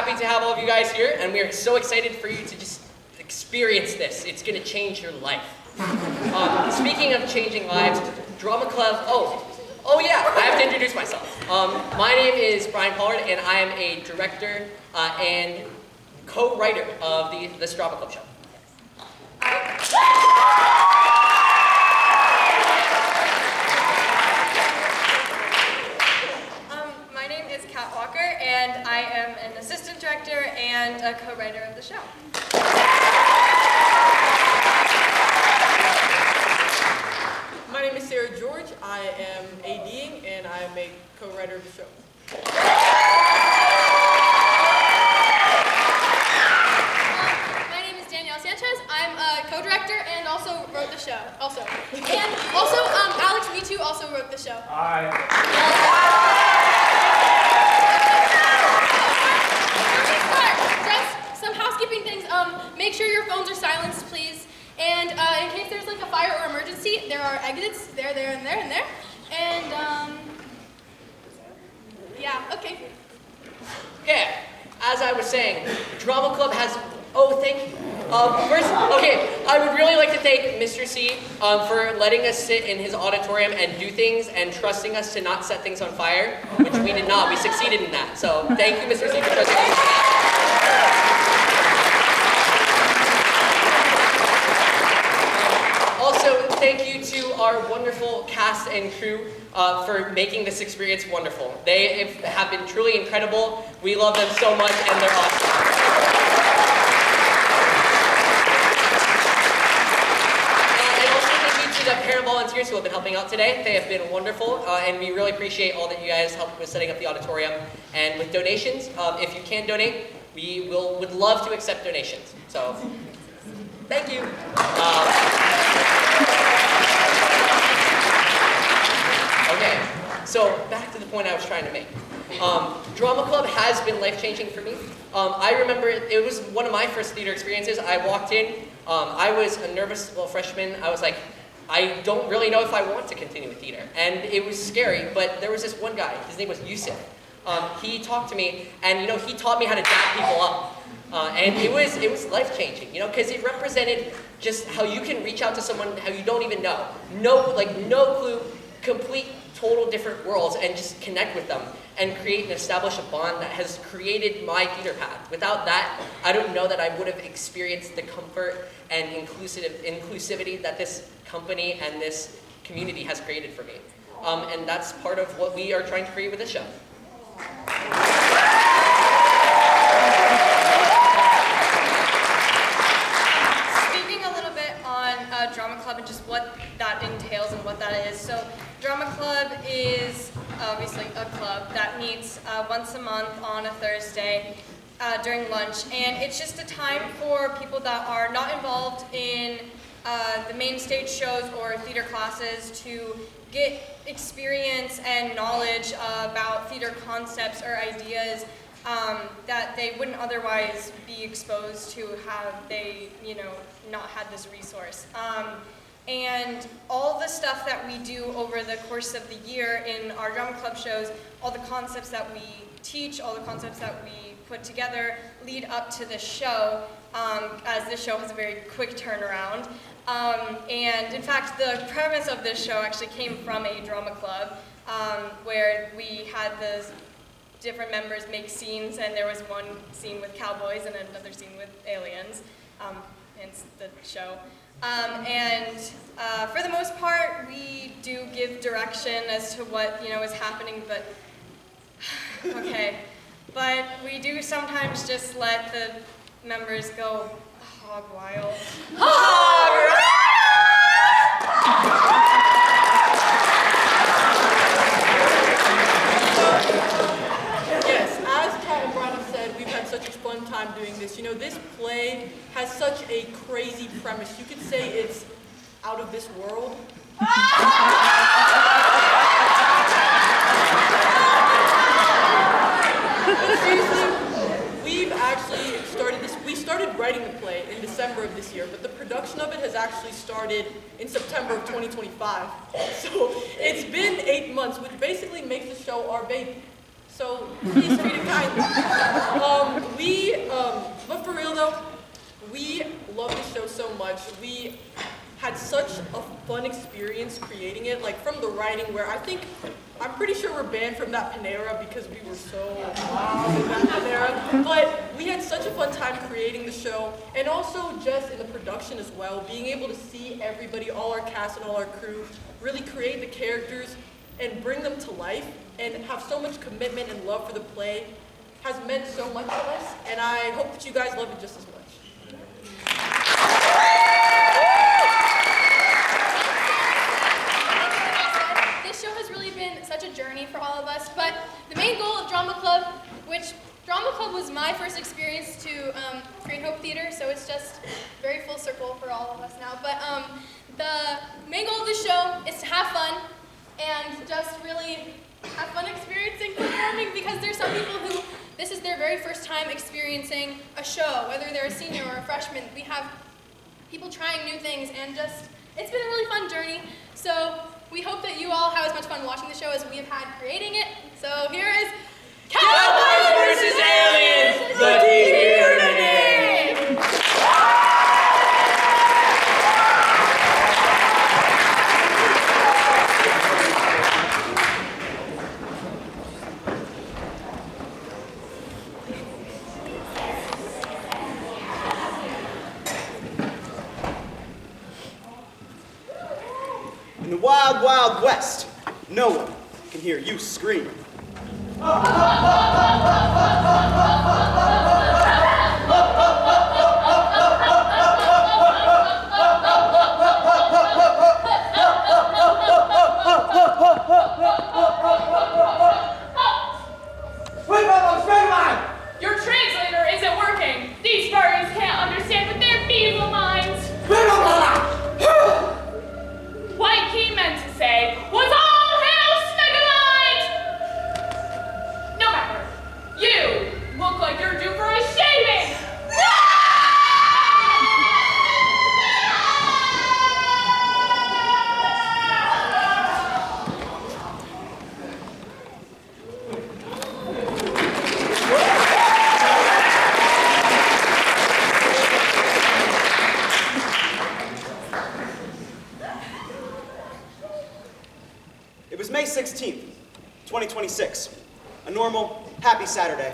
happy to have all of you guys here, and we are so excited for you to just experience this. It's going to change your life. Speaking of changing lives, Drama Club, oh yeah, I have to introduce myself. My name is Brian Pollard, and I am a director and co-writer of this Drama Club show. My name is Kat Walker, and I am an assistant director and a co-writer of the show. My name is Sarah George. I am ADing, and I am a co-writer of the show. My name is Danielle Sanchez. I'm a co-director and also wrote the show. And also, Alex Mitu also wrote the show. Hi. Just some housekeeping things. Make sure your phones are silenced, please. And in case there's like a fire or emergency, there are exits there, and there, and there. And yeah, okay. Okay, as I was saying, Drama Club has, thank you. First, I would really like to thank Mr. C for letting us sit in his auditorium and do things and trusting us to not set things on fire, which we did not. We succeeded in that. So thank you, Mr. C, for trusting us in that. Also, thank you to our wonderful cast and crew for making this experience wonderful. They have been truly incredible. We love them so much, and they're awesome. And also thank you to the parent volunteers who have been helping out today. They have been wonderful, and we really appreciate all that you guys helped with setting up the auditorium. And with donations, if you can donate, we would love to accept donations. So, thank you. Okay, so back to the point I was trying to make. Drama Club has been life-changing for me. I remember it was one of my first theater experiences. I walked in, I was a nervous little freshman. I was like, I don't really know if I want to continue with theater. And it was scary, but there was this one guy, his name was Yusuf. He talked to me, and he taught me how to dap people up. And it was life-changing, because it represented just how you can reach out to someone how you don't even know. No clue, complete, total different worlds, and just connect with them and create and establish a bond that has created my theater path. Without that, I don't know that I would have experienced the comfort and inclusivity that this company and this community has created for me. And that's part of what we are trying to create with this show. Drama Club and just what that entails and what that is. So Drama Club is obviously a club that meets once a month on a Thursday during lunch, and it's just a time for people that are not involved in the main stage shows or theater classes to get experience and knowledge about theater concepts or ideas that they wouldn't otherwise be exposed to had they, not had this resource. And all the stuff that we do over the course of the year in our Drama Club shows, all the concepts that we teach, all the concepts that we put together lead up to the show, as this show has a very quick turnaround. And in fact, the premise of this show actually came from a drama club where we had the different members make scenes, and there was one scene with cowboys and another scene with aliens, hence the show. And for the most part, we do give direction as to what is happening, but okay. But we do sometimes just let the members go hog wild. Such a fun time doing this. This play has such a crazy premise. You could say it's out of this world. But seriously, we've actually started this. We started writing the play in December of this year, but the production of it has actually started in September of 2025. So it's been 8 months, which basically makes the show our baby. so please treat it kindly. But for real though, we love the show so much. We had such a fun experience creating it, like from the writing where I'm pretty sure we're banned from that Panera because we were so loud in that Panera. But we had such a fun time creating the show, and also just in the production as well, being able to see everybody, all our cast and all our crew, really create the characters and bring them to life and have so much commitment and love for the play has meant so much to us, and I hope that you guys love it just as much. This show has really been such a journey for all of us, but the main goal of Drama Club, which Drama Club was my first experience to create Hope Theater, so it's just very full circle for all of us now. But the main goal of this show is to have fun and just really have fun experiencing performing, because there's some people who this is their very first time experiencing a show, whether they're a senior or a freshman. We have people trying new things, and just it's been a really fun journey. So we hope that you all have as much fun watching the show as we have had creating it. So here is Cowboys versus Aliens, the de-beardening! In the wild, wild west, no one can hear you scream. Your translator isn't working. These furries can't understand with their feeble minds. What he meant to say was all hail Smegalite! No matter. You look like you're due for a shaving. It was May 16th, 2026. A normal, happy Saturday.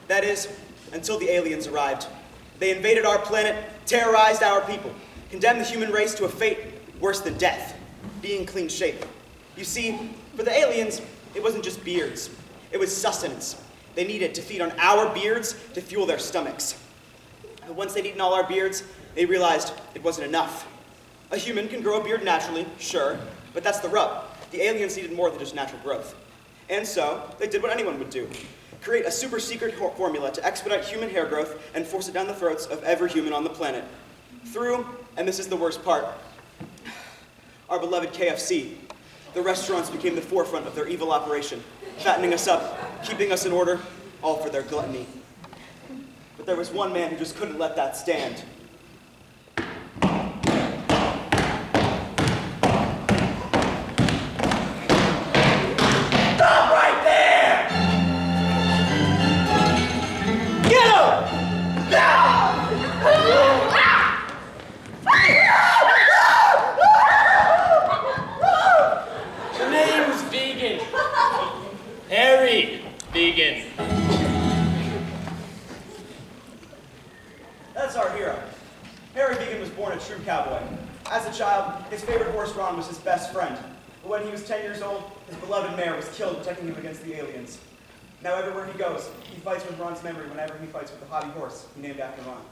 That is, until the aliens arrived. They invaded our planet, terrorized our people, condemned the human race to a fate worse than death, being clean shaven. You see, for the aliens, it wasn't just beards. It was sustenance. They needed to feed on our beards to fuel their stomachs. And once they'd eaten all our beards, they realized it wasn't enough. A human can grow a beard naturally, sure, but that's the rub. The aliens needed more than just natural growth. And so, they did what anyone would do. Create a super secret formula to expedite human hair growth and force it down the throats of every human on the planet. Through, and this is the worst part, our beloved KFC. The restaurants became the forefront of their evil operation, fattening us up, keeping us in order, all for their gluttony. But there was one man who just couldn't let that stand. Vegan. That's our hero. Harry Vegan was born a true cowboy. As a child, his favorite horse Ron was his best friend. But when he was 10 years old, his beloved mare was killed protecting him against the aliens. Now everywhere he goes, he fights with Ron's memory whenever he fights with the hobby horse he named after Ron.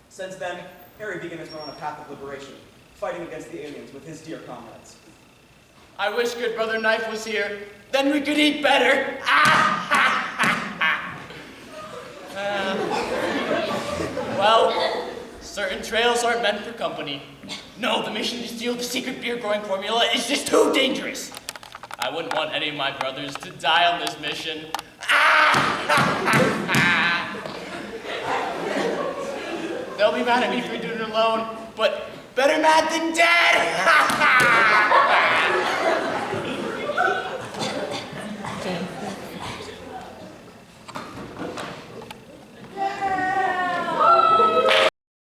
Since then, Harry Vegan has been on a path of liberation, fighting against the aliens with his dear comrades. I wish good brother Knife was here. Then we could eat better. Well, certain trails aren't meant for company. No, the mission to steal the secret beer growing formula is just too dangerous. I wouldn't want any of my brothers to die on this mission. They'll be mad at me for doing it alone, but better mad than dead.